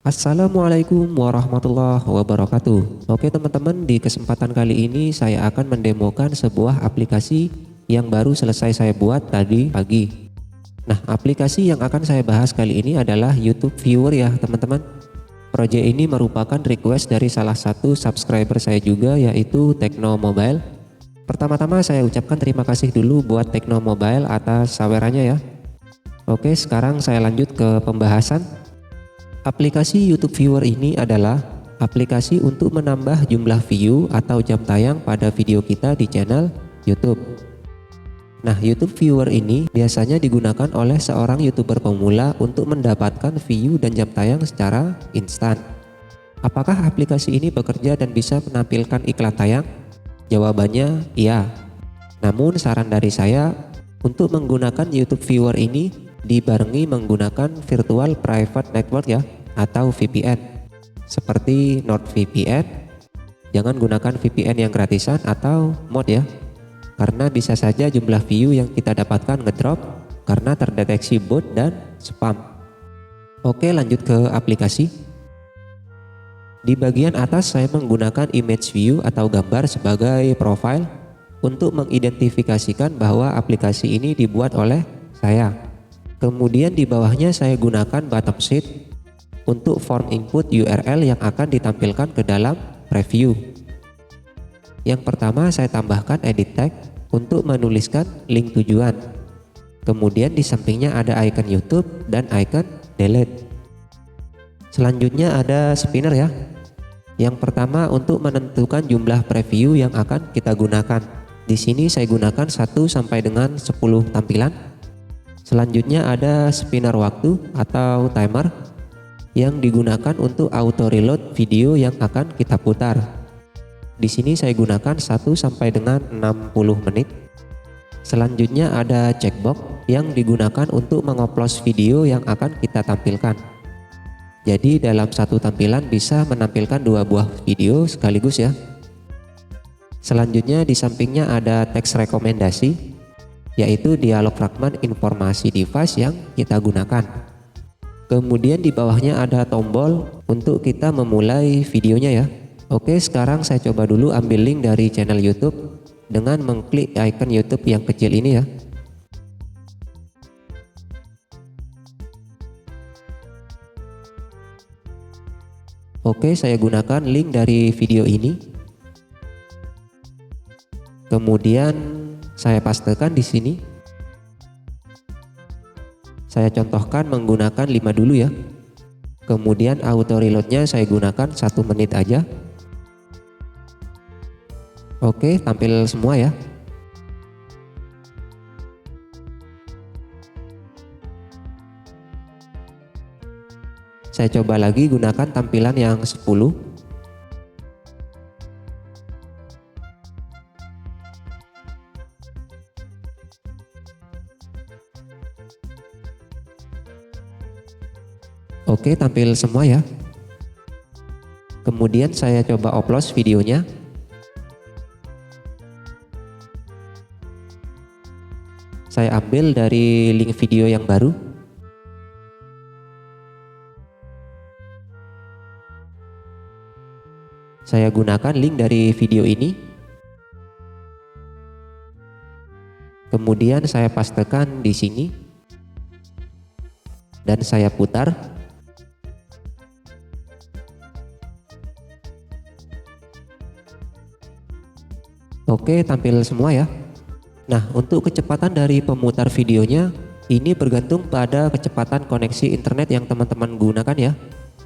Assalamualaikum warahmatullahi wabarakatuh. Oke teman-teman, di kesempatan kali ini saya akan mendemokan sebuah aplikasi yang baru selesai saya buat tadi pagi. Nah, aplikasi yang akan saya bahas kali ini adalah YouTube Viewer ya teman-teman. Proyek ini merupakan request dari salah satu subscriber saya juga, yaitu Tekno Mobile. Pertama-tama saya ucapkan terima kasih dulu buat Tekno Mobile atas sawerannya ya. Oke, sekarang saya lanjut ke pembahasan. Aplikasi YouTube Viewer ini adalah aplikasi untuk menambah jumlah view atau jam tayang pada video kita di channel YouTube. Nah, YouTube Viewer ini biasanya digunakan oleh seorang YouTuber pemula untuk mendapatkan view dan jam tayang secara instan. Apakah aplikasi ini bekerja dan bisa menampilkan iklan tayang? Jawabannya iya. Namun saran dari saya untuk menggunakan YouTube Viewer ini dibarengi menggunakan Virtual Private Network ya, atau VPN seperti NordVPN. Jangan gunakan VPN yang gratisan atau mod ya, karena bisa saja jumlah view yang kita dapatkan ngedrop karena terdeteksi bot dan spam. Oke, lanjut ke aplikasi. Di bagian atas saya menggunakan image view atau gambar sebagai profile untuk mengidentifikasikan bahwa aplikasi ini dibuat oleh saya. Kemudian di bawahnya saya gunakan bottom sheet untuk form input URL yang akan ditampilkan ke dalam preview. Yang pertama saya tambahkan edit tag untuk menuliskan link tujuan. Kemudian di sampingnya ada icon YouTube dan icon delete. Selanjutnya ada spinner ya. Yang pertama untuk menentukan jumlah preview yang akan kita gunakan. Di sini saya gunakan 1 sampai dengan 10 tampilan. Selanjutnya ada spinner waktu atau timer yang digunakan untuk auto reload video yang akan kita putar. Di sini saya gunakan 1 sampai dengan 60 menit. Selanjutnya ada checkbox yang digunakan untuk mengoplos video yang akan kita tampilkan. Jadi dalam satu tampilan bisa menampilkan 2 buah video sekaligus ya. Selanjutnya di sampingnya ada teks rekomendasi, yaitu dialog fragmen informasi device yang kita gunakan. Kemudian di bawahnya ada tombol untuk kita memulai videonya ya. Oke, sekarang saya coba dulu ambil link dari channel YouTube dengan mengklik icon YouTube yang kecil ini ya. Oke, saya gunakan link dari video ini. Kemudian saya pastekan di sini. Saya contohkan menggunakan 5 dulu ya. Kemudian auto reloadnya saya gunakan 1 menit aja. Oke, tampil semua ya. Saya coba lagi gunakan tampilan yang 10. Oke, tampil semua ya. Kemudian saya coba upload videonya. Saya ambil dari link video yang baru. Saya gunakan link dari video ini. Kemudian saya pastekan di sini. Dan saya putar. Oke, tampil semua ya. Nah, untuk kecepatan dari pemutar videonya ini bergantung pada kecepatan koneksi internet yang teman-teman gunakan ya,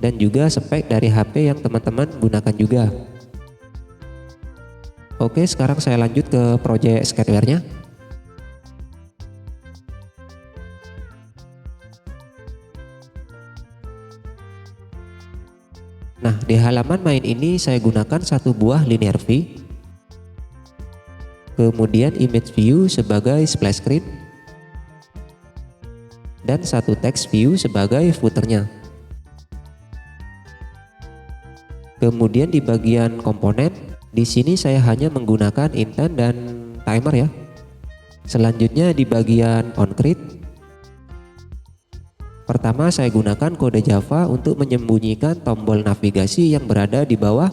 dan juga spek dari HP yang teman-teman gunakan juga. Oke, sekarang saya lanjut ke project Sketchware-nya. Nah, di halaman main ini saya gunakan 1 buah linear V. Kemudian image view sebagai splash screen dan 1 text view sebagai footernya. Kemudian di bagian komponen, di sini saya hanya menggunakan intent dan timer ya. Selanjutnya di bagian on grid, Pertama, saya gunakan kode Java untuk menyembunyikan tombol navigasi yang berada di bawah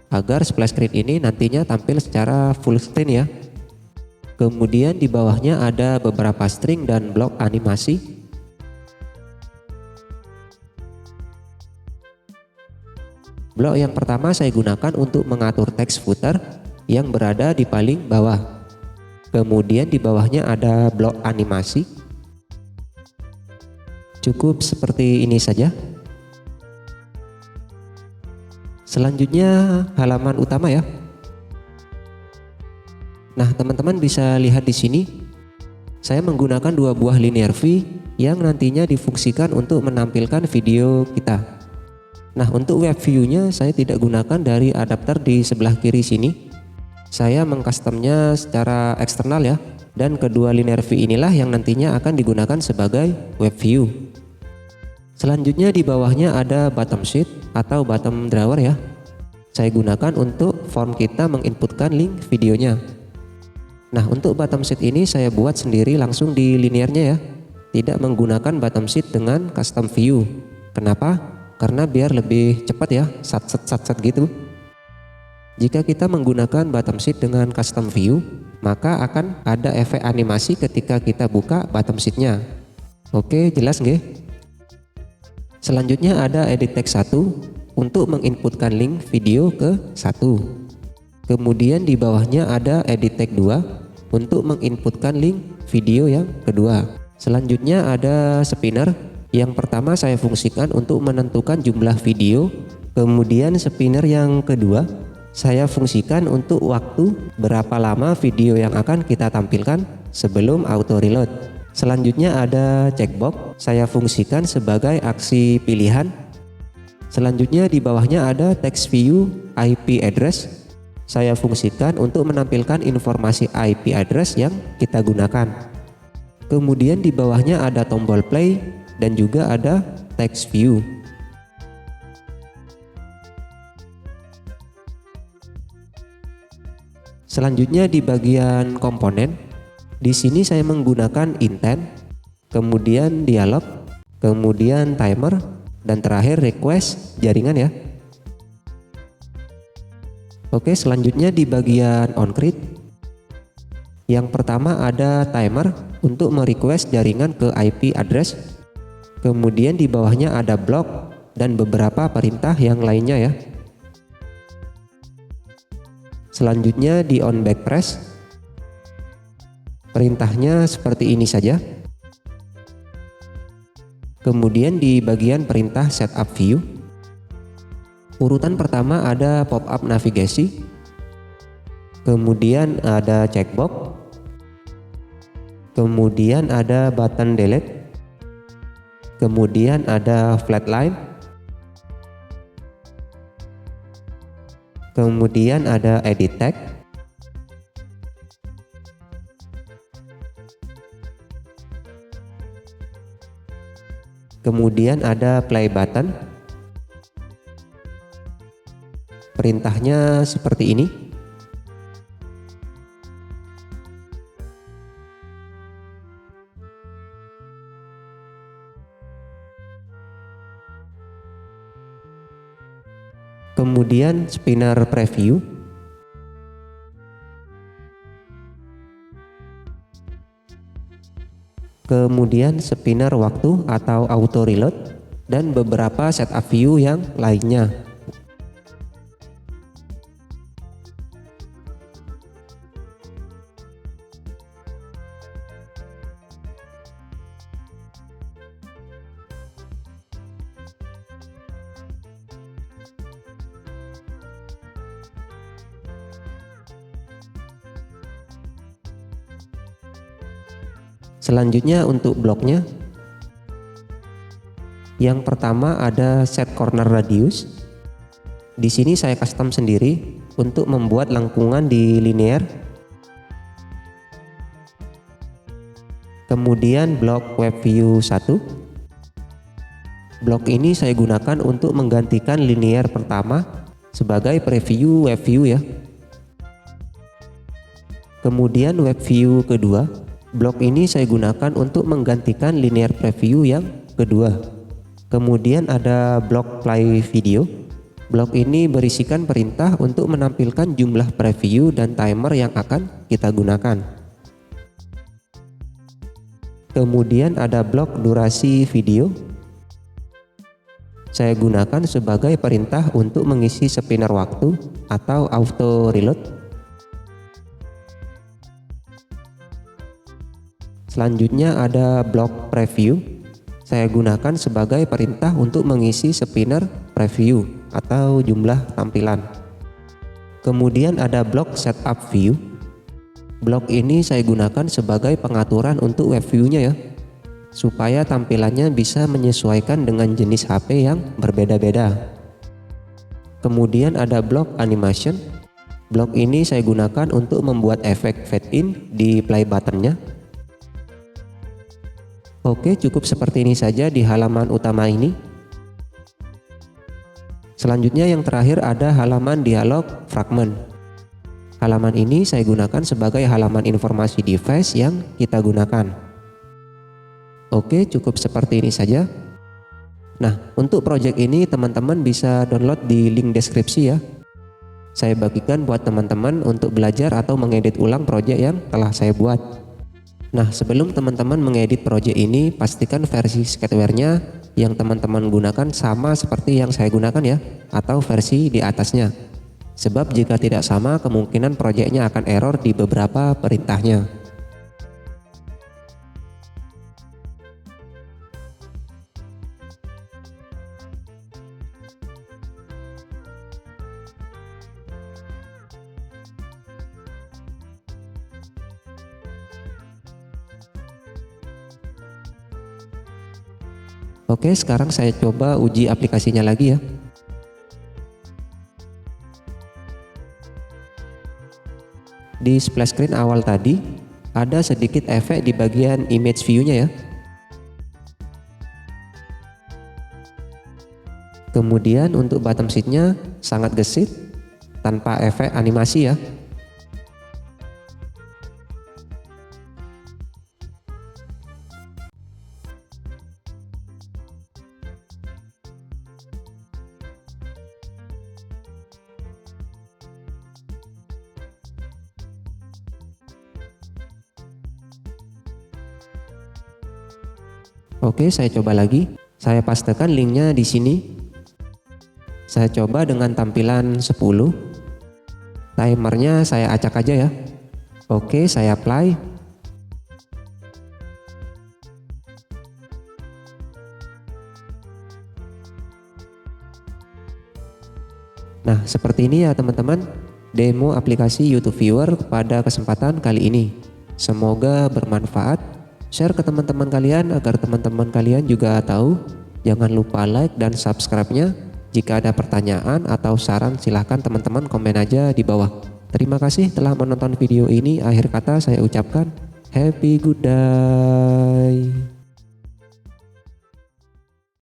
agar splash screen ini nantinya tampil secara full screen ya. Kemudian di bawahnya ada beberapa string dan blok animasi. Blok yang pertama saya gunakan untuk mengatur teks footer yang berada di paling bawah. Kemudian di bawahnya ada blok animasi. Cukup seperti ini saja. Selanjutnya halaman utama ya. Nah, teman-teman bisa lihat di sini saya menggunakan dua buah linear view yang nantinya difungsikan untuk menampilkan video kita. Nah, untuk web view-nya saya tidak gunakan dari adapter di sebelah kiri sini. Saya mengcustomnya secara eksternal ya. Dan kedua linear view inilah yang nantinya akan digunakan sebagai web view. Selanjutnya di bawahnya ada bottom sheet atau bottom drawer ya. Saya gunakan untuk form kita menginputkan link videonya. Nah, untuk bottom sheet ini saya buat sendiri langsung di linearnya ya. Tidak menggunakan bottom sheet dengan custom view. Kenapa? Karena biar lebih cepat ya, sat-sat gitu. Jika kita menggunakan bottom sheet dengan custom view, maka akan ada efek animasi ketika kita buka bottom sheet-nya. Oke, jelas nggih? Selanjutnya ada edit text 1 untuk menginputkan link video ke 1. Kemudian di bawahnya ada edit text 2 untuk menginputkan link video yang kedua. Selanjutnya ada spinner. Yang pertama saya fungsikan untuk menentukan jumlah video. Kemudian spinner yang kedua saya fungsikan untuk waktu berapa lama video yang akan kita tampilkan sebelum auto reload. Selanjutnya ada checkbox, saya fungsikan sebagai aksi pilihan. Selanjutnya di bawahnya ada text view IP address, saya fungsikan untuk menampilkan informasi IP address yang kita gunakan. Kemudian di bawahnya ada tombol play dan juga ada text view. Selanjutnya di bagian komponen, di sini saya menggunakan intent, kemudian dialog, kemudian timer, dan terakhir request jaringan ya. Oke, selanjutnya di bagian onCreate, yang pertama ada timer untuk merequest jaringan ke IP address, kemudian di bawahnya ada block dan beberapa perintah yang lainnya ya. Selanjutnya di on backpress, perintahnya seperti ini saja. Kemudian di bagian perintah setup view, urutan pertama ada pop-up navigasi, kemudian ada checkbox, kemudian ada button delete, kemudian ada flatline, kemudian ada edit text, kemudian ada play button. Perintahnya seperti ini. Kemudian spinner preview. Kemudian spinner waktu atau auto reload dan beberapa setup view yang lainnya. Selanjutnya untuk bloknya, yang pertama ada set corner radius. Di sini saya custom sendiri untuk membuat lengkungan di linear. Kemudian blok web view 1. Blok ini saya gunakan untuk menggantikan linear pertama sebagai preview web view ya. Kemudian web view kedua. Blok ini saya gunakan untuk menggantikan linear preview yang kedua. Kemudian ada blok play video. Blok ini berisikan perintah untuk menampilkan jumlah preview dan timer yang akan kita gunakan. Kemudian ada blok durasi video. Saya gunakan sebagai perintah untuk mengisi spinner waktu atau auto reload. Selanjutnya ada blok preview. Saya gunakan sebagai perintah untuk mengisi spinner preview atau jumlah tampilan. Kemudian ada blok setup view. Blok ini saya gunakan sebagai pengaturan untuk web view-nya ya, supaya tampilannya bisa menyesuaikan dengan jenis HP yang berbeda-beda. Kemudian ada blok animation. Blok ini saya gunakan untuk membuat efek fade in di play buttonnya. Oke, cukup seperti ini saja di halaman utama ini. Selanjutnya yang terakhir ada halaman dialog fragment. Halaman ini saya gunakan sebagai halaman informasi device yang kita gunakan. Oke, cukup seperti ini saja. Nah, untuk project ini teman-teman bisa download di link deskripsi ya. Saya bagikan buat teman-teman untuk belajar atau mengedit ulang project yang telah saya buat. Nah, sebelum teman-teman mengedit project ini, pastikan versi Sketchware-nya yang teman-teman gunakan sama seperti yang saya gunakan ya, atau versi di atasnya. Sebab jika tidak sama, kemungkinan projectnya akan error di beberapa perintahnya. Oke, sekarang saya coba uji aplikasinya lagi ya. Di splash screen awal tadi ada sedikit efek di bagian image view-nya ya. Kemudian untuk bottom sheet-nya sangat gesit tanpa efek animasi ya. Oke, saya coba lagi. Saya pastekan linknya di sini. Saya coba dengan tampilan 10. Timernya saya acak aja ya. Oke, saya apply. Nah, seperti ini ya teman-teman, demo aplikasi YouTube Viewer pada kesempatan kali ini. Semoga bermanfaat. Share ke teman-teman kalian agar teman-teman kalian juga tahu. Jangan lupa like dan subscribe-nya. Jika ada pertanyaan atau saran silahkan teman-teman komen aja di bawah. Terima kasih telah menonton video ini. Akhir kata saya ucapkan happy good day.